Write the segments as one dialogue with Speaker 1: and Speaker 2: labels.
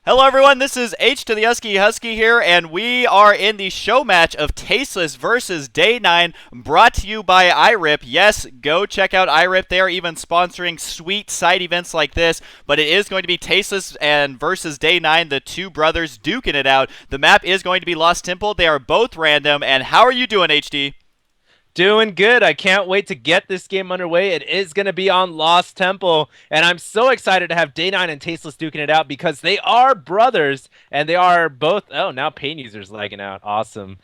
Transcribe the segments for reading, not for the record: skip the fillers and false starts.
Speaker 1: Hello everyone, this is H to the Husky here, and we are in the show match of Tasteless versus Day9, brought to you by iRip. Yes, go check out iRip. They are even sponsoring sweet side events like this, but it is going to be Tasteless and versus Day9, the two brothers duking it out. The map is going to be Lost Temple. They are both random, and how are you doing, HD?
Speaker 2: Doing good. I can't wait to get this game underway. It is going to be on Lost Temple, and I'm so excited to have Day9 and Tasteless duking it out because they are brothers, and they are both. Oh, now Pain users lagging out. Awesome.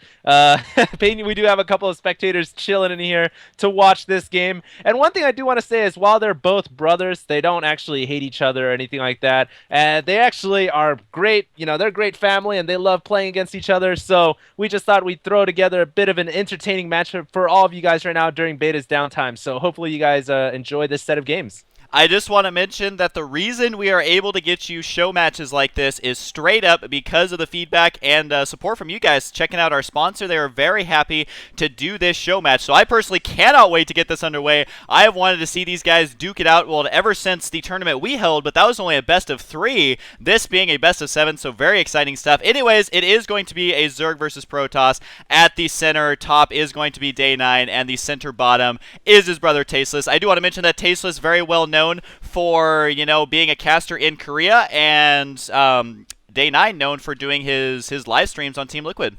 Speaker 2: Pain, we do have a couple of spectators chilling in here to watch this game. And one thing I do want to say is, while they're both brothers, they don't actually hate each other or anything like that. And they actually are great. You know, they're a great family, and they love playing against each other. So we just thought we'd throw together a bit of an entertaining matchup for all of you guys right now during beta's downtime. So hopefully you guys enjoy this set of games.
Speaker 1: I just want to mention that the reason we are able to get you show matches like this is straight up because of the feedback and support from you guys checking out our sponsor. They are very happy to do this show match. So I personally cannot wait to get this underway. I have wanted to see these guys duke it out, well, ever since the tournament we held, but that was only a best of 3, this being a best of 7, so very exciting stuff. Anyways, it is going to be a Zerg versus Protoss. At the center top is going to be Day9, and the center bottom is his brother Tasteless. I do want to mention that Tasteless, very well known for, being a caster in Korea, and Day9 known for doing his live streams on Team Liquid.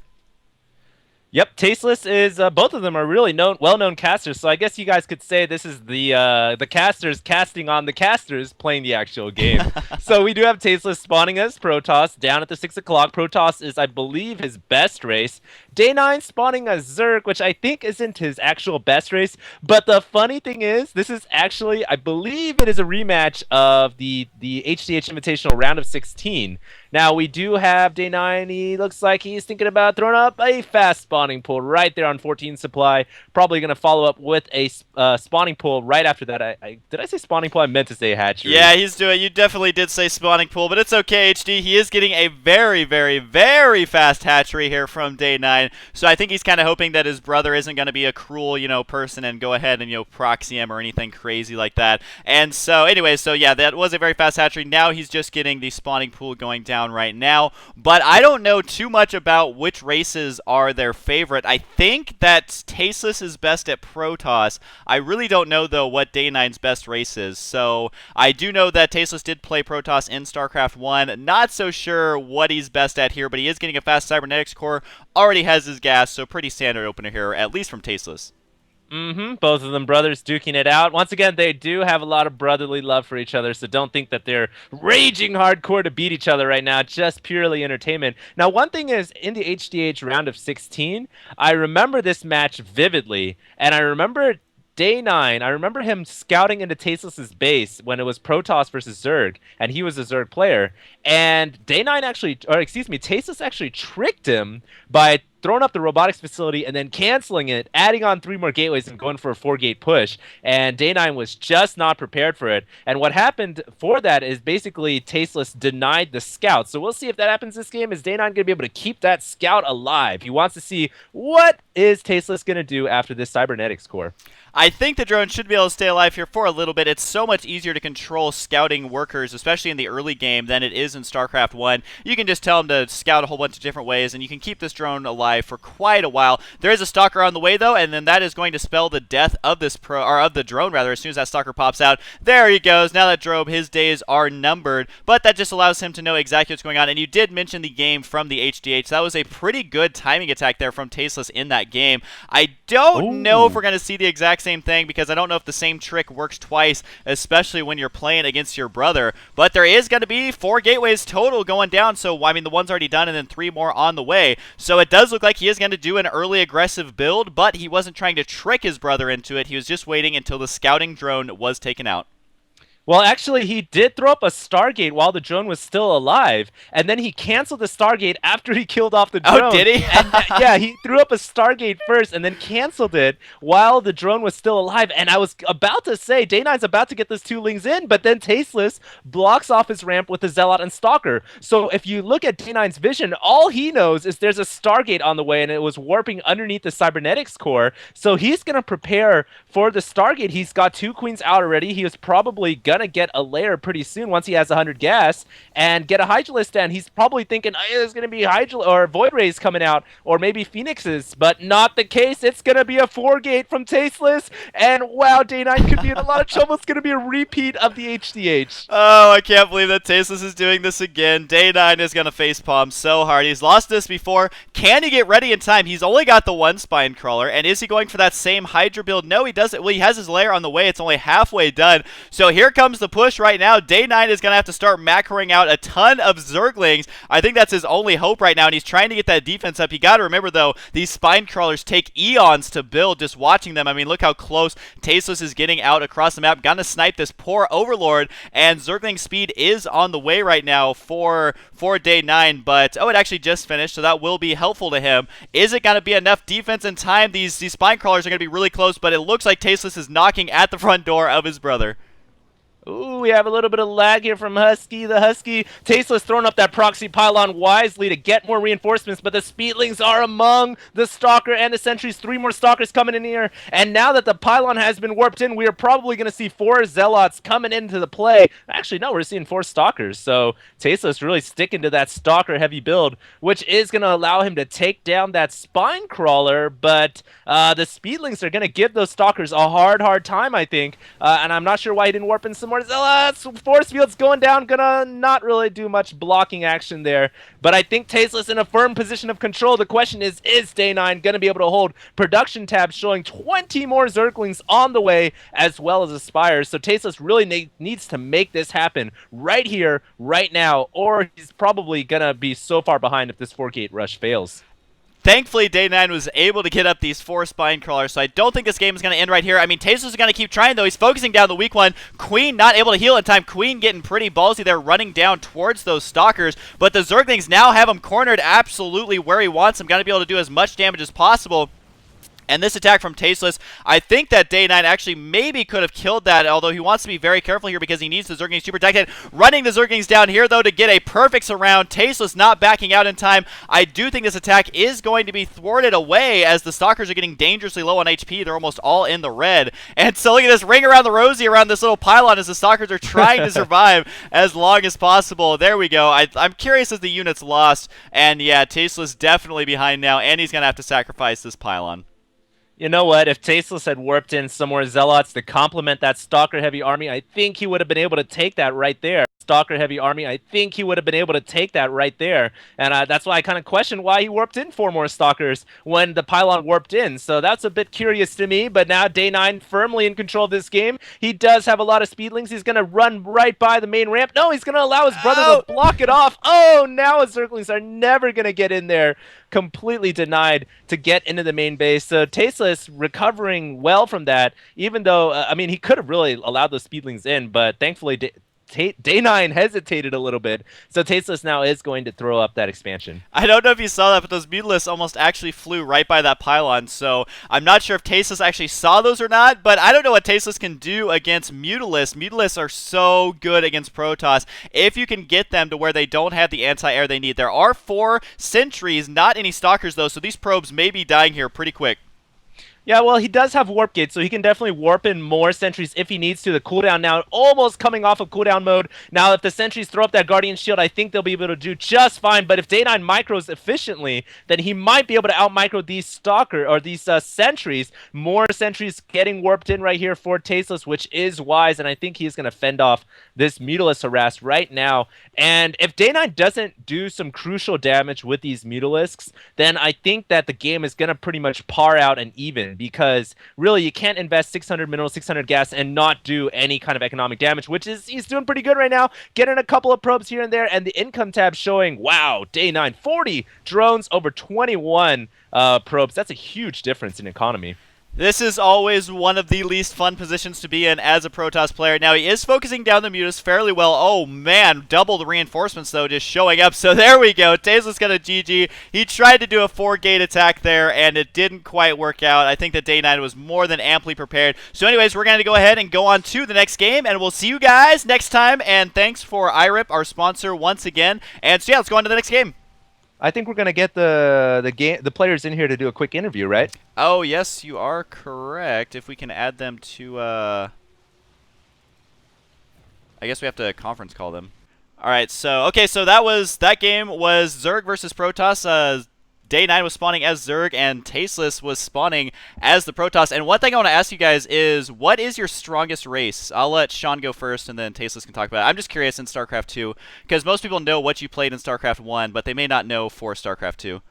Speaker 2: Yep, Tasteless is both of them are really well-known casters. So I guess you guys could say this is the casters casting on the casters playing the actual game. So we do have Tasteless spawning as Protoss down at the 6 o'clock. Protoss is, I believe, his best race. Day9 spawning as Zerg, which I think isn't his actual best race. But the funny thing is, this is actually, I believe, it is a rematch of the HDH Invitational round of 16. Now we do have Day9. He looks like he's thinking about throwing up a fast spawning pool right there on 14 supply. Probably going to follow up with a spawning pool right after that. Did I say spawning pool? I meant to say hatchery.
Speaker 1: Yeah, he's doing. You definitely did say spawning pool, but it's okay, HD. He is getting a very, very, very fast hatchery here from Day9. So I think he's kind of hoping that his brother isn't going to be a cruel, person and go ahead and proxy him or anything crazy like that. And so, anyway, so yeah, that was a very fast hatchery. Now he's just getting the spawning pool going down right now, but I don't know too much about which races are their favorite. I think that Tasteless is best at Protoss. I really don't know, though, what Day9's best race is. So I do know that Tasteless did play Protoss in StarCraft 1. Not so sure what he's best at here, but he is getting a fast cybernetics core, already has his gas, so pretty standard opener here, at least from Tasteless.
Speaker 2: Both of them brothers duking it out. Once again, they do have a lot of brotherly love for each other, so don't think that they're raging hardcore to beat each other right now, just purely entertainment. Now, one thing is, in the HDH round of 16, I remember this match vividly, and I remember Day9, I remember him scouting into Tasteless's base when it was Protoss versus Zerg, and he was a Zerg player. And Day9 actually, or excuse me, Tasteless actually tricked him by throwing up the robotics facility and then canceling it, adding on 3 more gateways and going for a 4-gate push. And Day9 was just not prepared for it. And what happened for that is basically Tasteless denied the scout. So we'll see if that happens this game. Is Day9 going to be able to keep that scout alive? He wants to see what is Tasteless going to do after this cybernetics core.
Speaker 1: I think the drone should be able to stay alive here for a little bit. It's so much easier to control scouting workers, especially in the early game, than it is in StarCraft 1. You can just tell them to scout a whole bunch of different ways, and you can keep this drone alive for quite a while. There is a stalker on the way, though, and then that is going to spell the death of this of the drone, rather, as soon as that stalker pops out. There he goes. Now that drone, his days are numbered, but that just allows him to know exactly what's going on. And you did mention the game from the HDH. That was a pretty good timing attack there from Tasteless in that game. I don't know if we're going to see the exact same thing, because I don't know if the same trick works twice, especially when you're playing against your brother. But there is going to be 4 gateways total going down, so I mean the one's already done and then 3 more on the way. So it does look like he is going to do an early aggressive build, but he wasn't trying to trick his brother into it. He was just waiting until the scouting drone was taken out.
Speaker 2: Well, actually, he did throw up a Stargate while the drone was still alive, and then he canceled the Stargate after he killed off the drone.
Speaker 1: Oh, did he?
Speaker 2: And, yeah, he threw up a Stargate first and then canceled it while the drone was still alive. And I was about to say, Day9's about to get those 2 lings in, but then Tasteless blocks off his ramp with the Zealot and Stalker. So if you look at Day9's vision, all he knows is there's a Stargate on the way, and it was warping underneath the cybernetics core. So he's going to prepare for the Stargate. He's got 2 queens out already. He was probably going to get a layer pretty soon once he has 100 gas and get a Hydralisk down. He's probably thinking, hey, there's going to be Hydral or Void Rays coming out or maybe Phoenixes, but not the case. It's going to be a 4-gate from Tasteless, and wow, Day9 could be in a lot of trouble. It's going to be a repeat of the HDH.
Speaker 1: Oh, I can't believe that Tasteless is doing this again. Day9 is going to facepalm so hard. He's lost this before. Can he get ready in time? He's only got the one Spine Crawler, and is he going for that same Hydra build? No, he doesn't. Well, he has his lair on the way. It's only halfway done. So here comes the push right now. Day9 is going to have to start macroing out a ton of Zerglings. I think that's his only hope right now, and he's trying to get that defense up. You got to remember, though, these Spine Crawlers take eons to build just watching them. I mean, look how close Tasteless is getting out across the map. Gonna snipe this poor Overlord, and Zergling speed is on the way right now for Day9, but oh, it actually just finished, so that will be helpful to him. Is it going to be enough defense in time? These Spine Crawlers are going to be really close, but it looks like Tasteless is knocking at the front door of his brother.
Speaker 2: Ooh, we have a little bit of lag here from Husky. The Husky, Tasteless throwing up that proxy pylon wisely to get more reinforcements, but the Speedlings are among the Stalker and the Sentries. 3 more Stalkers coming in here, and now that the pylon has been warped in, we are probably going to see 4 Zealots coming into the play. Actually, no, we're seeing 4 Stalkers, so Tasteless really sticking to that Stalker-heavy build, which is going to allow him to take down that Spine Crawler, but the Speedlings are going to give those Stalkers a hard time, I think, and I'm not sure why he didn't warp in some more Zealots. Force field's going down, gonna not really do much blocking action there, but I think Tasteless in a firm position of control. The question is Day9 gonna be able to hold production tabs showing 20 more Zerglings on the way, as well as Aspires, so Tasteless really needs to make this happen right here, right now, or he's probably gonna be so far behind if this 4-gate rush fails.
Speaker 1: Thankfully, Day9 was able to get up these 4 Spine Crawlers, so I don't think this game is going to end right here. I mean, Tasteless is going to keep trying, though. He's focusing down the weak one. Queen not able to heal in time. Queen getting pretty ballsy there, running down towards those Stalkers, but the Zerglings now have him cornered absolutely where he wants him. Going to be able to do as much damage as possible. And this attack from Tasteless, I think that Day9 actually maybe could have killed that, although he wants to be very careful here because he needs the Zerglings to protect it. Running the Zerglings down here, though, to get a perfect surround. Tasteless not backing out in time. I do think this attack is going to be thwarted away as the Stalkers are getting dangerously low on HP. They're almost all in the red. And so look at this ring around the rosy around this little pylon as the Stalkers are trying to survive as long as possible. There we go. I'm curious as the unit's lost. And yeah, Tasteless definitely behind now, and he's going to have to sacrifice this pylon.
Speaker 2: You know what? If Tasteless had warped in some more Zealots to complement that Stalker-heavy army, I think he would have been able to take that right there. Stalker-heavy army, I think he would have been able to take that right there. And that's why I kind of question why he warped in 4 more Stalkers when the pylon warped in. So that's a bit curious to me, but now Day9 firmly in control of this game. He does have a lot of Speedlings. He's going to run right by the main ramp. No, he's going to allow his brother to block it off. Oh, now his Zerglings are never going to get in there. Completely denied to get into the main base. So Tasteless recovering well from that, even though, I mean, he could have really allowed those Speedlings in, but thankfully Day9 hesitated a little bit, so Tasteless now is going to throw up that expansion.
Speaker 1: I don't know if you saw that, but those Mutalisks almost actually flew right by that pylon, so I'm not sure if Tasteless actually saw those or not, but I don't know what Tasteless can do against Mutalisks. Mutalisks are so good against Protoss if you can get them to where they don't have the anti-air they need. There are 4 sentries, not any Stalkers though, so these probes may be dying here pretty quick.
Speaker 2: Yeah, well, he does have Warp Gate, so he can definitely warp in more sentries if he needs to. The cooldown now almost coming off of cooldown mode. Now, if the sentries throw up that Guardian Shield, I think they'll be able to do just fine. But if Day9 micros efficiently, then he might be able to out-micro these Stalker, or these sentries. More sentries getting warped in right here for Tasteless, which is wise, and I think he's going to fend off this Mutalisk harass right now. And if Day9 doesn't do some crucial damage with these Mutalisks, then I think that the game is going to pretty much par out and even, because really you can't invest 600 minerals, 600 gas, and not do any kind of economic damage, which is he's doing pretty good right now, getting a couple of probes here and there, and the income tab showing, wow, Day9, 40 drones over 21 probes. That's a huge difference in economy.
Speaker 1: This is always one of the least fun positions to be in as a Protoss player. Now, he is focusing down the Mutas fairly well. Oh, man, double the reinforcements, though, just showing up. So there we go. Tasteless got a GG. He tried to do a 4-gate attack there, and it didn't quite work out. I think that Day9 was more than amply prepared. So anyways, we're going to go ahead and go on to the next game, and we'll see you guys next time. And thanks for IRIP, our sponsor, once again. And so, yeah, let's go on to the next game.
Speaker 2: I think we're gonna get the players in here to do a quick interview, right?
Speaker 1: Oh yes, you are correct. If we can add them to I guess we have to conference call them. All right, so okay, so that game was Zerg versus Protoss. Day9 was spawning as Zerg, and Tasteless was spawning as the Protoss. And one thing I want to ask you guys is, what is your strongest race? I'll let Sean go first, and then Tasteless can talk about it. I'm just curious in StarCraft 2, because most people know what you played in StarCraft 1, but they may not know for StarCraft 2.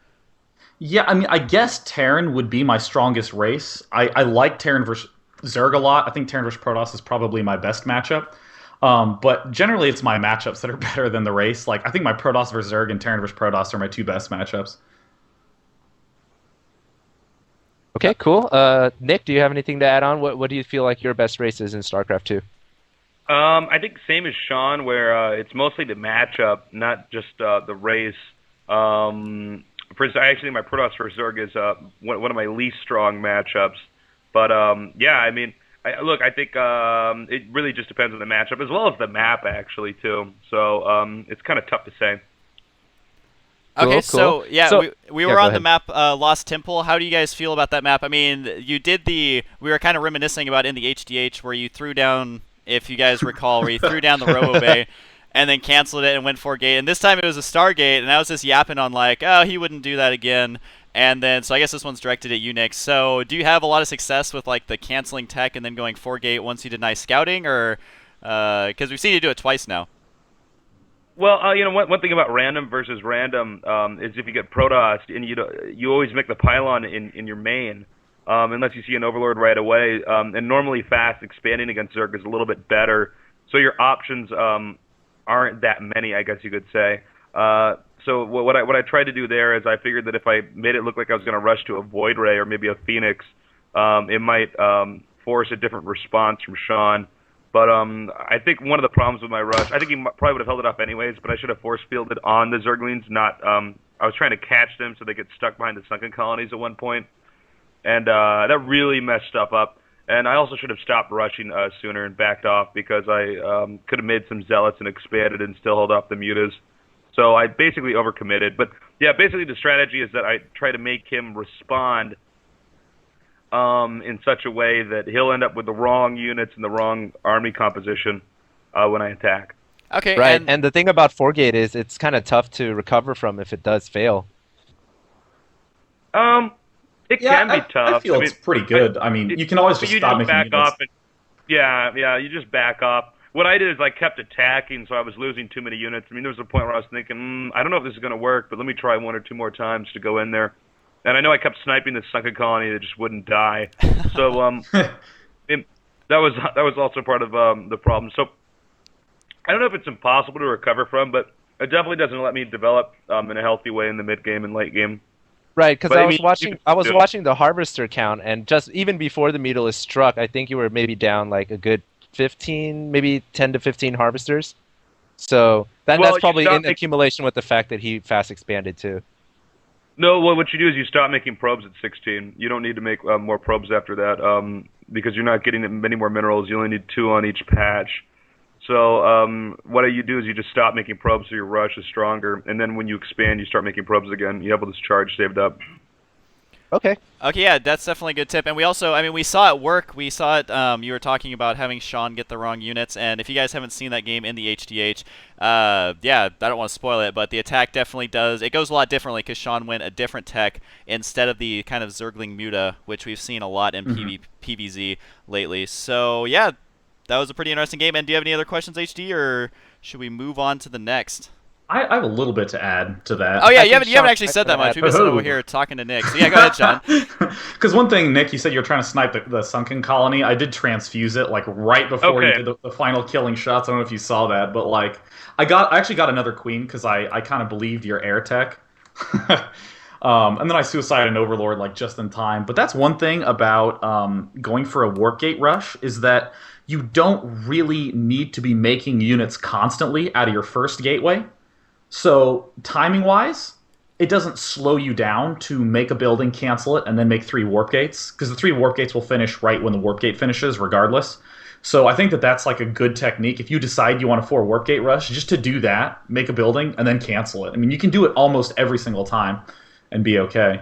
Speaker 3: Yeah, I mean, I guess Terran would be my strongest race. I like Terran versus Zerg a lot. I think Terran versus Protoss is probably my best matchup. But generally, it's my matchups that are better than the race. Like, I think my Protoss versus Zerg and Terran versus Protoss are my two best matchups.
Speaker 2: Okay, cool. Nick, do you have anything to add on? What do you feel like your best race is in StarCraft 2?
Speaker 4: I think same as Sean, where it's mostly the matchup, not just the race. For instance, actually, my Protoss versus Zerg is one of my least strong matchups. But yeah, I mean, I think it really just depends on the matchup, as well as the map, actually, too. So it's kind of tough to say.
Speaker 1: Okay,
Speaker 2: Cool,
Speaker 1: so
Speaker 2: cool.
Speaker 1: yeah,
Speaker 2: So-
Speaker 1: we
Speaker 2: yeah,
Speaker 1: were
Speaker 2: go
Speaker 1: on the
Speaker 2: ahead.
Speaker 1: map Lost Temple. How do you guys feel about that map? I mean, we were kind of reminiscing about in the HDH where you threw down, if you guys recall, where you threw down the Robo Bay and then canceled it and went for gate. And this time it was a Stargate, and I was just yapping on like, oh, he wouldn't do that again. And then, so I guess this one's directed at you, Nick. So do you have a lot of success with like the canceling tech and then going for gate once you deny scouting, or because we've seen you do it twice now?
Speaker 4: Well, you know, one thing about random versus random is if you get Protoss and you always make the pylon in your main, unless you see an Overlord right away. And normally fast expanding against Zerg is a little bit better, so your options aren't that many, I guess you could say. So what I tried to do there is I figured that if I made it look like I was going to rush to a Void Ray or maybe a Phoenix, it might force a different response from Sean. But I think one of the problems with my rush, I think he probably would have held it off anyways, but I should have force fielded on the Zerglings, not I was trying to catch them so they get stuck behind the sunken colonies at one point, and that really messed stuff up. And I also should have stopped rushing sooner and backed off, because I could have made some zealots and expanded and still held off the mutas. So I basically overcommitted. But yeah, basically the strategy is that I try to make him respond in such a way that he'll end up with the wrong units and the wrong army composition when I attack.
Speaker 1: Okay,
Speaker 2: Right, and the thing about Forgate is it's kind of tough to recover from if it does fail.
Speaker 4: It can be tough.
Speaker 3: I feel it's pretty good. I mean, you can always just stop making
Speaker 4: back
Speaker 3: units.
Speaker 4: off. Yeah, you just back off. What I did is I kept attacking, so I was losing too many units. I mean, there was a point where I was thinking, I don't know if this is going to work, but let me try one or two more times to go in there. And I know I kept sniping the sunken colony that just wouldn't die. So that was also part of the problem. So I don't know if it's impossible to recover from, but it definitely doesn't let me develop in a healthy way in the mid game and late game.
Speaker 2: Right, because
Speaker 4: But,
Speaker 2: I
Speaker 4: I
Speaker 2: was
Speaker 4: mean,
Speaker 2: watching.
Speaker 4: you
Speaker 2: I was
Speaker 4: can-
Speaker 2: watching the harvester count, and just even before the Mutalisk struck, I think you were maybe down like a good 15, maybe 10 to 15 harvesters. So
Speaker 4: Well,
Speaker 2: that's
Speaker 4: you
Speaker 2: probably
Speaker 4: stop
Speaker 2: in accumulation with the fact that he fast expanded too.
Speaker 4: No, well, what you do is you stop making probes at 16. You don't need to make more probes after that because you're not getting many more minerals. You only need 2 on each patch. So what you do is you just stop making probes so your rush is stronger. And then when you expand, you start making probes again. You have all this charge saved up.
Speaker 2: Okay.
Speaker 1: Okay, yeah, that's definitely a good tip. And we also, I mean, we saw it work. We saw it, you were talking about having Sean get the wrong units. And if you guys haven't seen that game in the HDH, yeah, I don't want to spoil it, but the attack definitely does. It goes a lot differently because Sean went a different tech instead of the kind of Zergling Muta, which we've seen a lot in PvZ lately. So, yeah, that was a pretty interesting game. And do you have any other questions, HD, or should we move on to the next?
Speaker 3: I have a little bit to add to that.
Speaker 1: Oh, yeah,
Speaker 2: I
Speaker 1: you
Speaker 2: think
Speaker 1: haven't
Speaker 2: Sean
Speaker 1: actually
Speaker 2: might
Speaker 1: said that
Speaker 2: wanna
Speaker 1: much.
Speaker 2: add-
Speaker 1: We've been
Speaker 3: Oh.
Speaker 1: over here talking to Nick. So, yeah, go ahead, Sean.
Speaker 3: Because one thing, Nick, you said you're trying to snipe the sunken colony. I did transfuse it like right before you
Speaker 4: Okay.
Speaker 3: did the final killing shots. I don't know if you saw that, but like I actually got another queen because I kind of believed your air tech. And then I suicided an overlord like just in time. But that's one thing about going for a warp gate rush is that you don't really need to be making units constantly out of your first gateway. So timing-wise, it doesn't slow you down to make a building, cancel it, and then make 3 warp gates, because the 3 warp gates will finish right when the warp gate finishes, regardless. So I think that that's like a good technique. If you decide you want a 4 warp gate rush, just to do that, make a building, and then cancel it. I mean, you can do it almost every single time and be okay.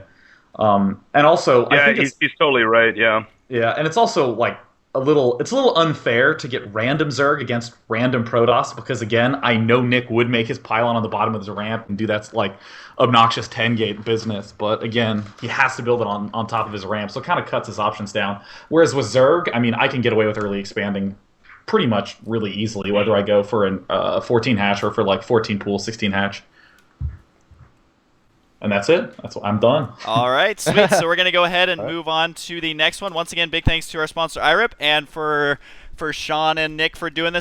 Speaker 3: And also, I
Speaker 4: Yeah,
Speaker 3: think
Speaker 4: he's totally right, yeah.
Speaker 3: yeah, and it's also like it's a little unfair to get random Zerg against random Protoss because again, I know Nick would make his pylon on the bottom of his ramp and do that like obnoxious 10 gate business, but again, he has to build it on top of his ramp, so it kind of cuts his options down. Whereas with Zerg, I mean, I can get away with early expanding pretty much really easily, whether I go for a 14 hatch or for like 14 pool, 16 hatch. And that's it. That's what I'm done.
Speaker 1: All right, sweet. So we're going to go ahead and move on to the next one. Once again, big thanks to our sponsor, IRIP, and for Sean and Nick for doing this.